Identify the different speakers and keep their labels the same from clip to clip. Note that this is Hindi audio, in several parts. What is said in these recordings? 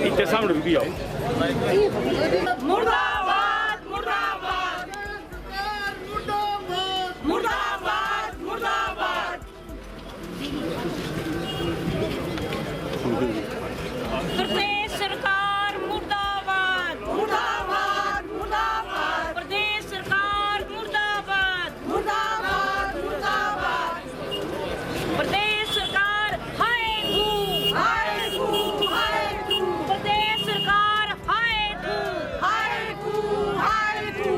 Speaker 1: इतने सामने भी आओ।
Speaker 2: मुर्दाबाद मुर्दाबाद मुर्दाबाद मुर्दाबाद। प्रदेश सरकार मुर्दाबाद मुर्दाबाद मुर्दाबाद। प्रदेश सरकार मुर्दाबाद मुर्दाबाद मुर्दाबाद। प्रदेश सरकार हाय तू हाय तू हाय तू। प्रदेश सरकार हाय तू हाय तू हाय तू।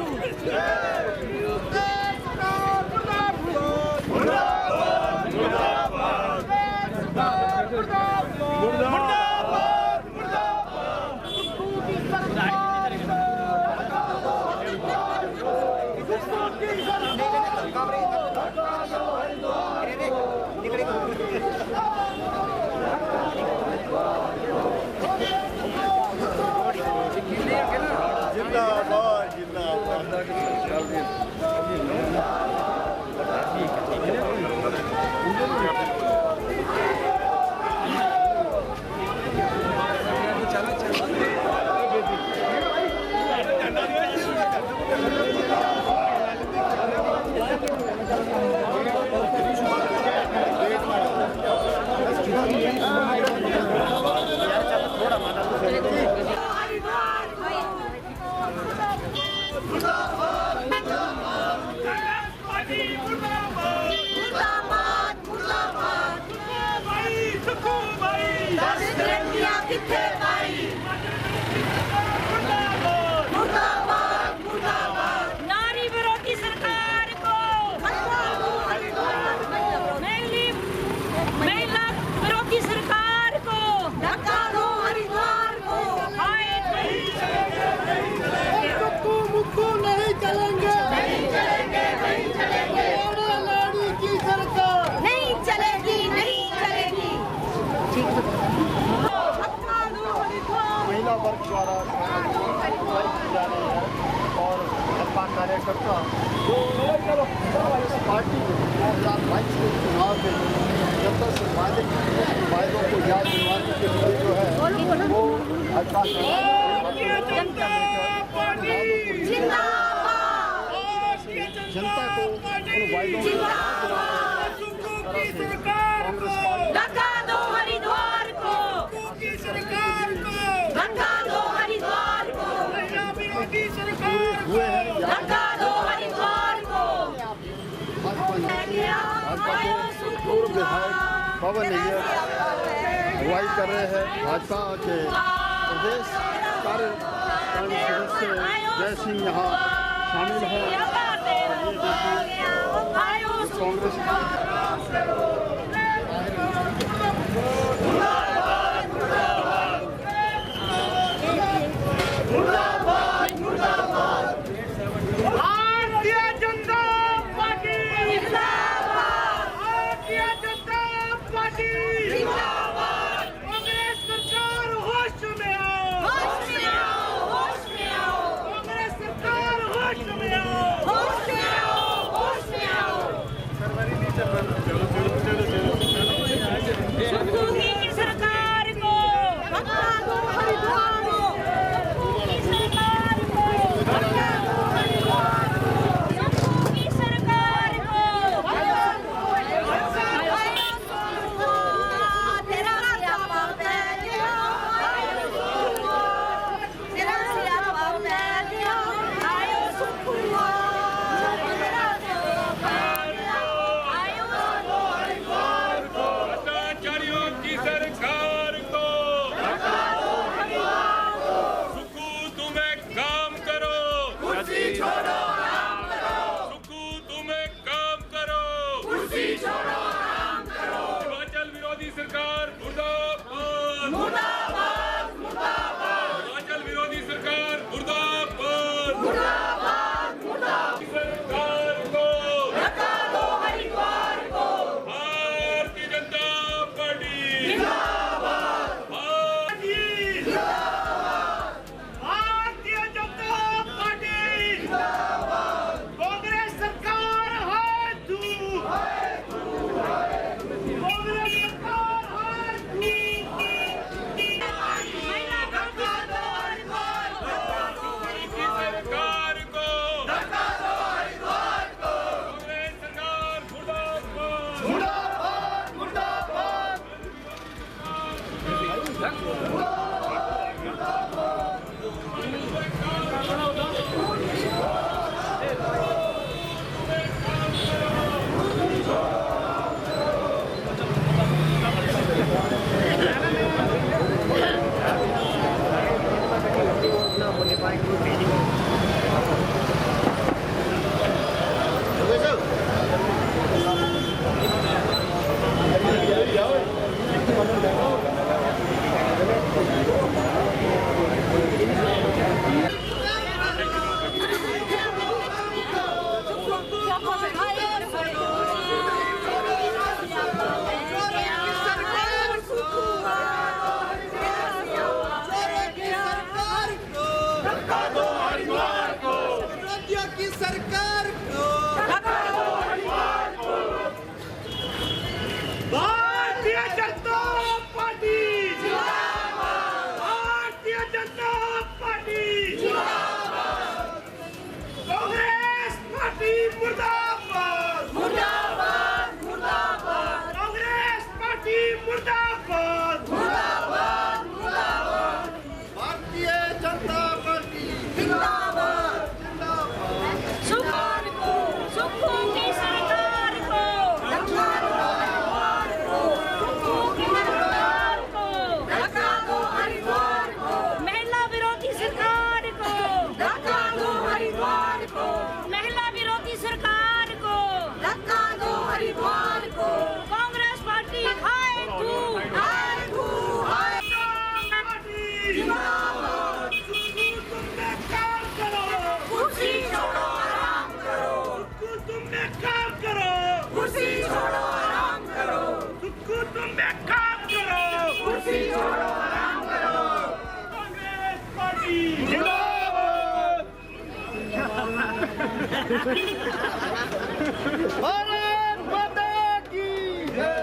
Speaker 2: नारी विरोधी सरकार को, महिला विरोधी सरकार को धक्का दो हरिद्वार को। हाय
Speaker 3: मुक्कू नहीं चलेंगे नहीं चलेंगे नहीं चलेंगे। लाड़ी की सरकार
Speaker 2: नहीं चलेगी नहीं चलेगी।
Speaker 3: महिला वर्ग द्वारा जा रही है और भाजपा कार्यकर्ता जो पार्टी 2022 के चुनाव में जनता से वायदों को याद दिलाने के लिए जो है वो भाजपा जनता को उन वायदों
Speaker 2: धक्का दो हरिद्वार को धक्का दो हरिद्वार को
Speaker 3: हुए हैं
Speaker 2: धक्का दो हरिद्वार को।
Speaker 3: पूर्व विधायक पवन नैयर अगुवाई कर रहे हैं। भाजपा के प्रदेश कार्यकारिणी सदस्य जय सिंह यहाँ शामिल हैं। कांग्रेस
Speaker 2: भारतीय जनता पार्टी जिंदाबाद। भारतीय जनता पार्टी जिंदाबाद। कांग्रेस सरकार होश में आओ होश में आओ होश में आओ। कांग्रेस सरकार होश में आओ होश में आओ होश में आओ। सुखू की सरकार को धक्का दो हरिद्वार को। सुखू की सरकार को धक्का दो हरिद्वार को। सुखू की सरकार को धक्का दो हरिद्वार को। तेरा सियापा मैं दिया तेरा सियापा मैं दिया आयो सुखू तेरा सियापा आयो हरिद्वार को।
Speaker 1: भ्रष्टाचारियों की सरकार को सुखू तुम एक काम करो।
Speaker 2: कुर्सी छोड़ो
Speaker 1: सुखू तुम एक काम करो।
Speaker 2: कुर्सी छोड़ो आराम करो।
Speaker 1: हिमाचल विरोधी सरकार मुर्दाबाद
Speaker 2: मुर्दाबाद मुर्दाबाद
Speaker 1: हिमाचल विरोधी सरकार मुर्दाबाद
Speaker 2: मुर्दाबाद मुर्दाबाद।
Speaker 1: सरकार को
Speaker 2: धक्का दो हरिद्वार को
Speaker 1: भारतीय जनता पार्टी
Speaker 2: जिंदाबाद।
Speaker 1: भारतीय जनता पार्टी जिंदाबाद, भारतीय जनता पार्टी जिंदाबाद, कांग्रेस पार्टी मुर्दाबाद, मुर्दाबाद, मुर्दाबाद, कांग्रेस पार्टी मुर्दाबाद, मुर्दाबाद, मुर्दाबाद,
Speaker 3: भारतीय जनता पार्टी जिंदाबाद जिंदाबाद।
Speaker 2: सुक्खू की सरकार को महिला विरोधी सरकार को महिला विरोधी सरकार को कांग्रेस पार्टी हाय तू
Speaker 1: कुर्सी छोड़ो आराम करो, तुमने काम करो, कुर्सी छोड़ो आराम करो, तुमने काम करो, कुर्सी छोड़ो आराम करो, कांग्रेस पार्टी जिंदाबाद,
Speaker 3: भारत माता की जय।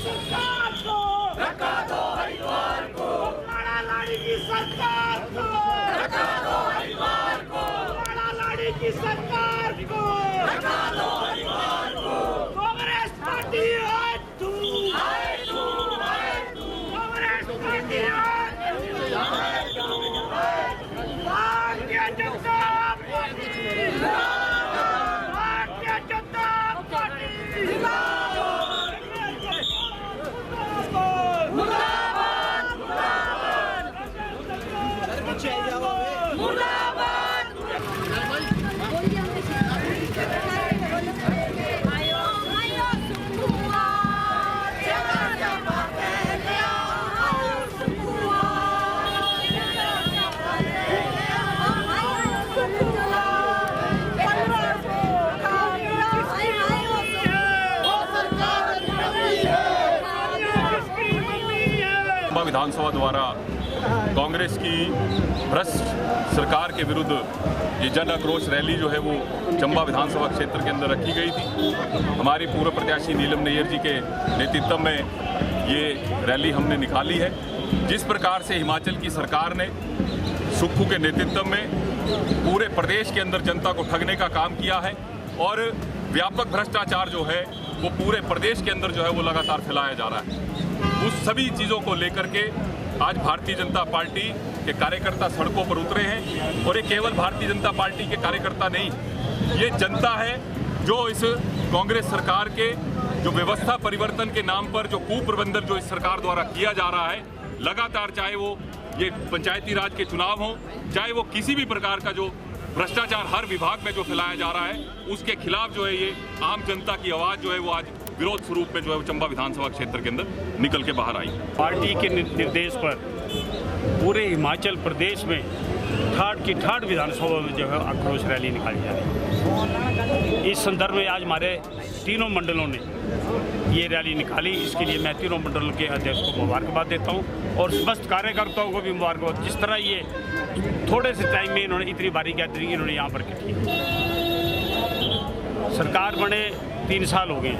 Speaker 1: सरकार को धक्का दो हरिद्वार को, लाड़ा लाड़ी की सरकार को धक्का दो हरिद्वार को, लाड़ा लाड़ी की सरकार को धक्का दो हरिद्वार को, कांग्रेस पार्टी आज तू कांग्रेस पार्टी आज भारतीय जनता पार्टी भारतीय जनता पार्टी
Speaker 4: विधानसभा द्वारा कांग्रेस की भ्रष्ट सरकार के विरुद्ध ये जन आक्रोश रैली जो है वो चंबा विधानसभा क्षेत्र के अंदर रखी गई थी। हमारी पूर्व प्रत्याशी नीलम नैयर जी के नेतृत्व में ये रैली हमने निकाली है। जिस प्रकार से हिमाचल की सरकार ने सुक्खू के नेतृत्व में पूरे प्रदेश के अंदर जनता को ठगने का काम किया है और व्यापक भ्रष्टाचार जो है वो पूरे प्रदेश के अंदर जो है वो लगातार फैलाया जा रहा है, उस सभी चीज़ों को लेकर के आज भारतीय जनता पार्टी के कार्यकर्ता सड़कों पर उतरे हैं। और ये केवल भारतीय जनता पार्टी के कार्यकर्ता नहीं, ये जनता है जो इस कांग्रेस सरकार के जो व्यवस्था परिवर्तन के नाम पर जो कुप्रबंधन जो इस सरकार द्वारा किया जा रहा है लगातार, चाहे वो ये पंचायती राज के चुनाव हो, चाहे वो किसी भी प्रकार का जो भ्रष्टाचार हर विभाग में जो फैलाया जा रहा है, उसके खिलाफ जो है ये आम जनता की आवाज़ जो है वो आज विरोध स्वरूप में जो है वो चंबा विधानसभा क्षेत्र के अंदर निकल के बाहर आई।
Speaker 5: पार्टी के निर्देश पर पूरे हिमाचल प्रदेश में ठाठ विधानसभा में जो है आक्रोश रैली निकाली जा रही है। इस संदर्भ में आज हमारे तीनों मंडलों ने ये रैली निकाली। इसके लिए मैं तीनों मंडलों के अध्यक्ष को मुबारकबाद देता हूँ और समस्त कार्यकर्ताओं को भी मुबारकबाद। जिस तरह ये थोड़े से टाइम में इन्होंने इतनी भारी गैदरिंग इन्होंने यहाँ पर की है। सरकार बने 3 साल हो गए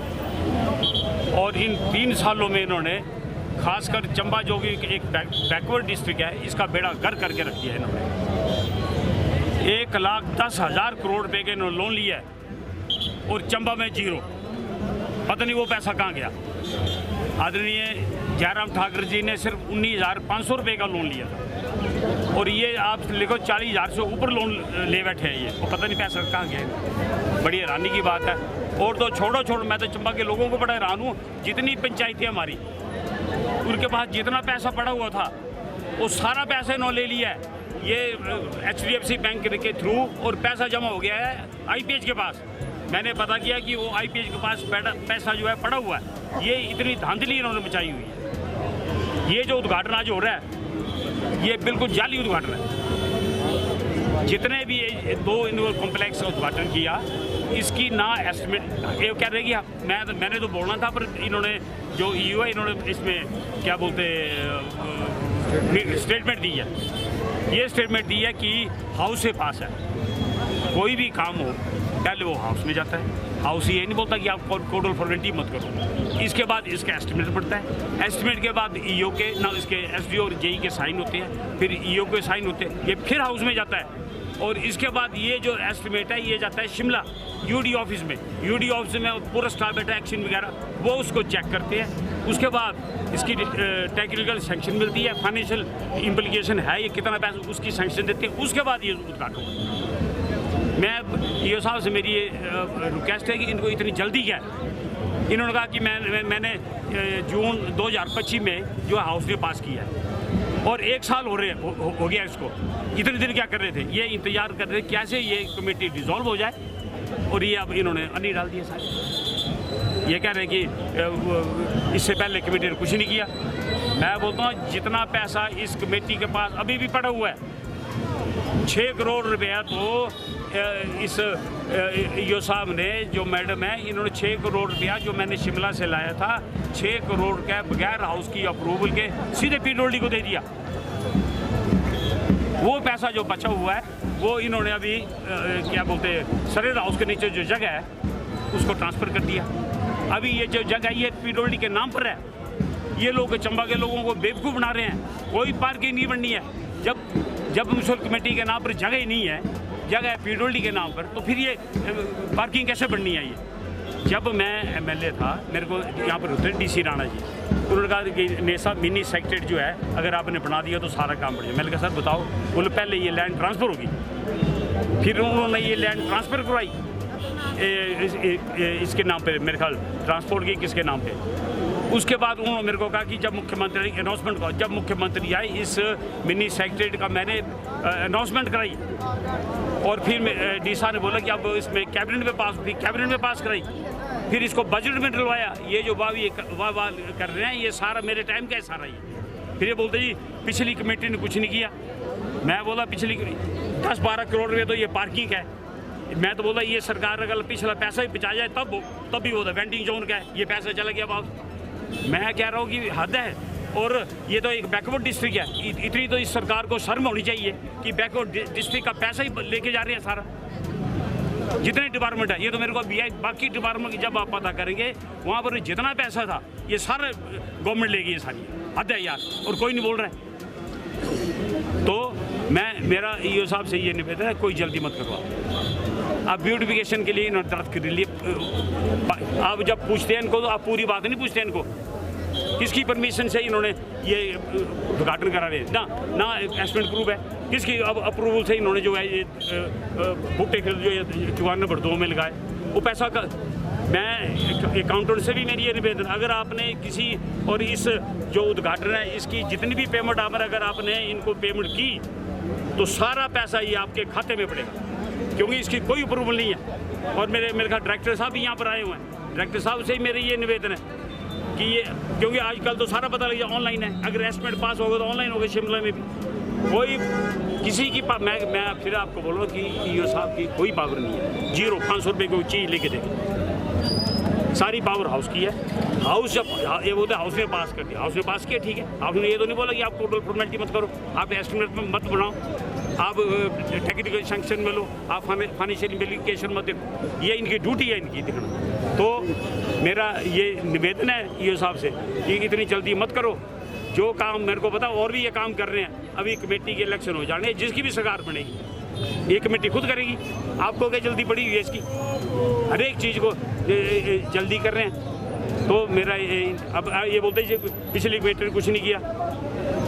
Speaker 5: और इन 3 सालों में इन्होंने खासकर चंबा जो कि एक बैकवर्ड डिस्ट्रिक्ट है, इसका बेड़ा गर्क करके रख दिया है इन्होंने। 1,10,000 करोड़ रुपए के इन्होंने लोन लिया है और चंबा में 0। पता नहीं वो पैसा कहाँ गया। आदरणीय जयराम ठाकुर जी ने सिर्फ 19,500 रुपये का लोन लिया था और ये आप लिखो 40,000 से ऊपर लोन ले बैठे हैं ये, वो पता नहीं पैसा कहाँ गया। बड़ी हैरानी की बात है। और तो छोड़ो, मैं तो चंबा के लोगों को बड़ा हैरान हूँ। जितनी पंचायतें हमारी, उनके पास जितना पैसा पड़ा हुआ था वो सारा पैसा इन्होंने ले लिया है ये HDFC बैंक के थ्रू, और पैसा जमा हो गया है IPH के पास। मैंने पता किया कि वो IPH के पास पैसा जो है पड़ा हुआ है। ये इतनी धांधली इन्होंने मचाई हुई है। ये जो उद्घाटन आज हो रहा है ये बिल्कुल जाली उद्घाटन है। जितने भी 2 इन्होंने कॉम्प्लेक्स का उद्घाटन किया, इसकी ना एस्टिमेट, ये कह रहे कि मैंने तो बोलना था, पर इन्होंने जो EU है इन्होंने इसमें क्या बोलते स्टेटमेंट दी है। ये स्टेटमेंट दी है कि हाउस से पास है। कोई भी काम हो पहले वो हाउस में जाता है। हाउस ये नहीं बोलता कि आप कोडल फॉर्मेलिटी मत करो। इसके बाद इसका एस्टिमेट पड़ता है। एस्टिमेट के बाद EO के ना इसके SDO और JE के साइन होते हैं, फिर EO के साइन होते हैं, ये फिर हाउस में जाता है। और इसके बाद ये जो एस्टिमेट है ये जाता है शिमला UD ऑफिस में। UD ऑफिस में पूरा स्टाफ बैठा, एक्शन वगैरह वो उसको चेक करते हैं। उसके बाद इसकी टेक्निकल सैंक्शन मिलती है, फाइनेंशियल इम्प्लीकेशन है ये कितना पैसा, उसकी सैंक्शन देते हैं। उसके बाद ये उद्घाटन। मैं EO साहब से मेरी ये रिक्वेस्ट है कि इनको इतनी जल्दी क्या है। इन्होंने कहा कि मैंने जून 2025 में जो हाउस ने पास किया है और 1 साल हो गया इसको। इतने दिन क्या कर रहे थे? ये इंतजार कर रहे थे कैसे ये कमेटी डिसॉल्व हो जाए, और ये अब इन्होंने अन्नी डाल दिया सारे। ये कह रहे हैं कि इससे पहले कमेटी ने कुछ नहीं किया। मैं बोलता हूँ जितना पैसा इस कमेटी के पास अभी भी पड़ा हुआ है, 6 करोड़ रुपया, तो इस EO साहब ने जो मैडम है इन्होंने 6 करोड़ रुपया जो मैंने शिमला से लाया था, 6 करोड़ का बगैर हाउस की अप्रूवल के सीधे PWD को दे दिया। वो पैसा जो बचा हुआ है वो इन्होंने अभी क्या बोलते हैं सरेर हाउस के नीचे जो जगह है उसको ट्रांसफ़र कर दिया। अभी ये जो जगह ये PWD के नाम पर है। ये लोग चंबा के लोगों को बेवकूफ़ बना रहे हैं। कोई पार्किंग नहीं बननी है। जब म्यूनसिपल कमेटी के नाम पर जगह ही नहीं है, जगह है PWD के नाम पर, तो फिर ये पार्किंग कैसे बननी है? ये जब मैं MLA था मेरे को यहाँ पर होते DC राणा जी, उन्होंने कहा कि नेसा मिनी सेक्रेटरी जो है अगर आपने बना दिया तो सारा काम बढ़ जाए। मैंने कहा सर बताओ। बोले पहले ये लैंड ट्रांसफ़र होगी, फिर उन्होंने ये लैंड ट्रांसफ़र करवाई इसके नाम पे, मेरे ख्याल ट्रांसपोर्ट की किसके नाम पे। उसके बाद उन्होंने मेरे को कहा कि जब मुख्यमंत्री अनाउंसमेंट का, जब मुख्यमंत्री आए इस मिनी सेक्रेटरी का मैंने अनाउंसमेंट कराई और फिर DSA ने बोला कि अब इसमें कैबिनेट में पास होगी, कैबिनेट में पास कराई, फिर इसको बजट में डलवाया। ये जो वाह कर रहे हैं ये सारा मेरे टाइम का है सारा ये। फिर ये बोलते जी पिछली कमेटी ने कुछ नहीं किया। मैं बोला पिछली 10-12 करोड़ रुपये तो ये पार्किंग है। मैं तो बोला ये सरकार अगर पिछला पैसा ही बचा जाए तब भी वो वेंडिंग जोन का है, ये पैसा चला गया वापस। मैं कह रहा हूँ कि हद है। और ये तो एक बैकवर्ड डिस्ट्रिक्ट है। इतनी तो इस सरकार को शर्म होनी चाहिए कि बैकवर्ड डिस्ट्रिक्ट का पैसा ही लेके जा रहे हैं सारा। जितने डिपार्टमेंट है, ये तो मेरे को बाकी डिपार्टमेंट की जब आप पता करेंगे वहाँ पर जितना पैसा था ये सारा गवर्नमेंट ले गई है सारी। हद है यार, और कोई नहीं बोल रहा है। तो मेरा EO साहब से ये निवेदन है, कोई जल्दी मत करवाओ। आप ब्यूटिफिकेशन के लिए दर्द के लिए आप जब पूछते हैं इनको तो आप पूरी बात नहीं पूछते हैं इनको। किसकी परमिशन से इन्होंने ये उद्घाटन करा रहे हैं? ना एस्टिमेट प्रूफ है। किसकी अब अप्रूवल से इन्होंने जो है ये भुट्टे फिर जो ये 54 नंबर 2 में लगाए वो पैसा का। मैं अकाउंटेंट से भी मेरी ये निवेदन, अगर आपने किसी और इस जो उद्घाटन है इसकी जितनी भी पेमेंट अगर आपने इनको पेमेंट की तो सारा पैसा ये आपके खाते में पड़ेगा, क्योंकि इसकी कोई अप्रूवल नहीं है। और मेरे डायरेक्टर साहब भी यहाँ पर आए हुए हैं। डायरेक्टर साहब से ही मेरे ये निवेदन है कि ये, क्योंकि आजकल तो सारा पता लग जाए ऑनलाइन है। अगर एस्टिमेट पास होगा तो ऑनलाइन होगा शिमला में भी। कोई किसी की मैं फिर आपको बोल रहा हूँ कि ईओ साहब की कोई पावर नहीं है, 0 500 रुपये की चीज़ लेके देंगे, सारी पावर हाउस की है। हाउस जब ये बोलते हाउस में पास कर दिया, हाउस में पास किया ठीक है, आपने ये तो नहीं बोला कि आप टोटल फॉर्मेलिटी मत करो, आप एस्टिमेट में मत बनाओ, आप टेक्निकल सैंक्शन में लो, आप फाइनेंशियल इम्प्लीकेशन मत देखो, ये इनकी ड्यूटी है इनकी दिखाना। तो मेरा ये निवेदन है ईओ साहब से कि इतनी जल्दी मत करो, जो काम मेरे को पता और भी ये काम कर रहे हैं, अभी कमेटी के इलेक्शन हो जाने, जिसकी भी सरकार बनेगी ये कमेटी खुद करेगी, आपको क्या जल्दी पड़ी हुई है इसकी, हर एक चीज़ को जल्दी कर रहे हैं। तो मेरा अब ये बोलते हैं पिछली कमेटी ने कुछ नहीं किया,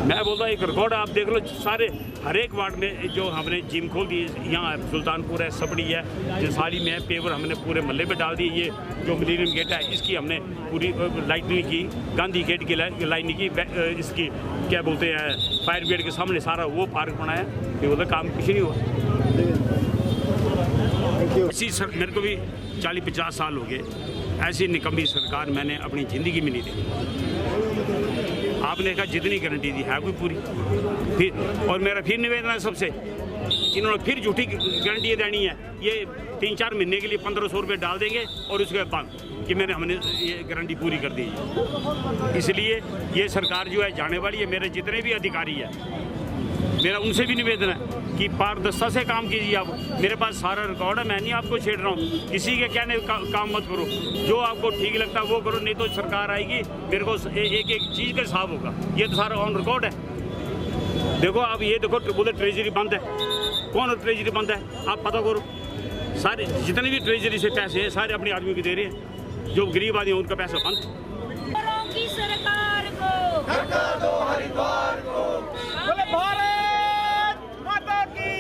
Speaker 5: मैं बोलता एक रिकॉर्ड आप देख लो, सारे हर एक वार्ड में जो हमने जिम खोल दी, यहाँ सुल्तानपुर है, सबड़ी है, जो सारी में पेवर हमने पूरे महल्ले में डाल दी, ये जो मिलेनियम गेट है इसकी हमने पूरी लाइटनिंग की, गांधी गेट की लाइनिंग की, इसकी क्या बोलते हैं फायर ब्रिगेड के सामने सारा वो पार्क बनाया, ये बोलते काम कुछ नहीं हुआ। इसी मेरे को भी 40-50 साल हो गए, ऐसी निकम्मी सरकार मैंने अपनी ज़िंदगी में नहीं देखी। आपने कहा जितनी गारंटी दी है कोई पूरी, फिर और मेरा फिर निवेदन है सबसे, इन्होंने फिर झूठी गारंटी देनी है, ये 3-4 महीने के लिए 1500 रुपये डाल देंगे और उसके बाद कि हमने ये गारंटी पूरी कर दी है। इसलिए ये सरकार जो है जाने वाली है, मेरे जितने भी अधिकारी हैं मेरा उनसे भी निवेदन है कि पारदर्शिता से काम कीजिए। आप मेरे पास सारा रिकॉर्ड है, मैं नहीं आपको छेड़ रहा हूँ, किसी के कहने काम मत करो, जो आपको ठीक लगता है वो करो, नहीं तो सरकार आएगी मेरे को एक एक चीज़ का हिसाब होगा, ये तो सारा ऑन रिकॉर्ड है। देखो आप ये देखो, बोले ट्रेजरी बंद है, कौन ट्रेजरी बंद है आप पता करो, सारे जितने भी ट्रेजरी से पैसे हैं सारे अपने आदमी को दे रहे हैं, जो गरीब आदमी है उनका पैसा बंद।
Speaker 2: की सरकार को
Speaker 1: बोले भारत माता की